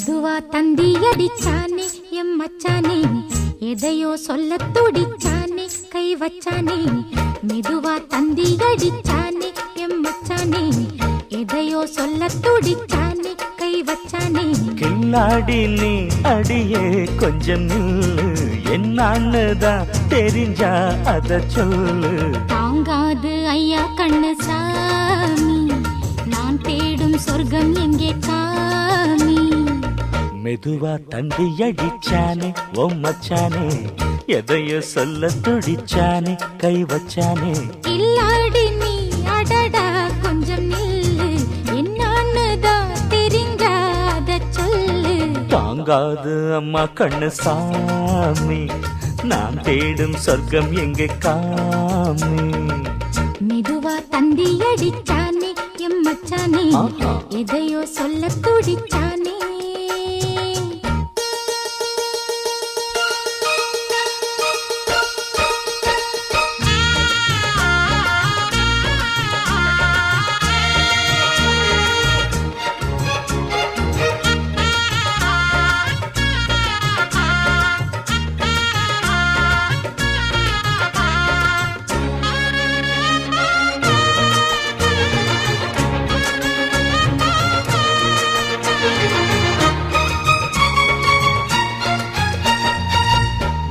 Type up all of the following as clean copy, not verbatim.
மெதுவா தந்தி அடிச்சானே எம் மச்சானே, எதையோ சொல்ல துடிச்சானே கை வச்சானே. மெதுவா தந்தி அடிச்சானே எம் மச்சானே, எதையோ சொல்ல துடிச்சானே கை வச்சானே. கில்லாடி நீ அடியே கொஞ்சம் நில்லு, என்னான்னுதான் தெரிஞ்சா அத சொல்லு. தாங்காது ஐயா கண்ணு சாமி, நான் தேடும் சொர்க்கம் எங்கே காமி. மெதுவா தந்தி அடிச்சானே ஓ மச்சானே, எதையோ சொல்ல துடிச்சானே கை வச்சானே. இல்லாடி நீ அடடா கொஞ்சம் நில்லு, என்னான்னுதான் தெரிஞ்சாத சொல்லு. தாங்காது அம்மா கண்ணு சாமி, நான் தேடும் சொர்க்கம் எங்கே காமி. மெதுவா தந்தி அடிச்சானே எம் மச்சானே, எதையோ சொல்ல துடிச்சானே.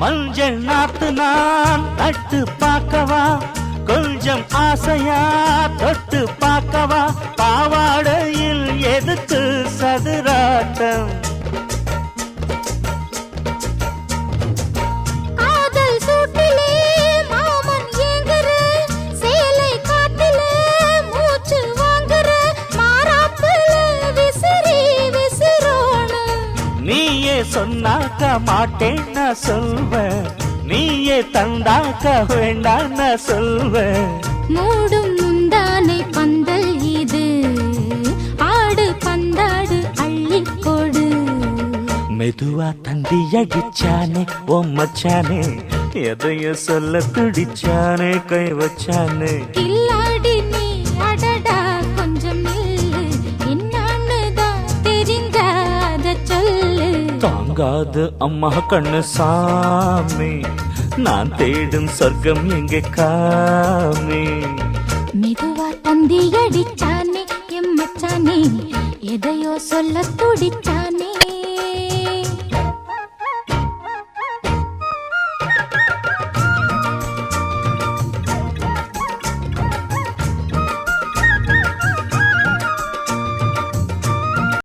மஞ்சள் நாத்து நான் நட்டு பார்க்கவா, கொஞ்சம் ஆசையா தொட்டு பார்க்கவா. பாவாடையில் எதுக்கு சதுராட்டம், காதல் சூட்டிலே மாமன் ஏங்குற, சேலை காட்டிலே மூச்சு வாங்குற, மாறாப்புல விசிறி விசிறோணும். நீயே சொன்னாக்க மாட்டேன் நான் சொல்வேன், நீயே தந்தாக்க வேண்டாம் நான் சொல்வேன். மூடும் முந்தானை பந்தல் இது, ஆடு பந்தாடு அள்ளிக்கொடு. மெதுவா தந்தி அடிச்சானே ஓ மச்சானே, எதையோ சொல்ல துடிச்சானே கை வச்சானே. கில்லாடி நீ அடடா கொஞ்சம் நில்லு, என்னான்னுதான் தெரிஞ்சாத சொல்லு. தாங்காது அம்மா கண்ணு சாமி, நான் தேடும் சொர்க்கம் எங்கே காமி. மெதுவா தந்தி அடிச்சானே எம் மச்சானே, எதையோ சொல்ல துடிச்சானே.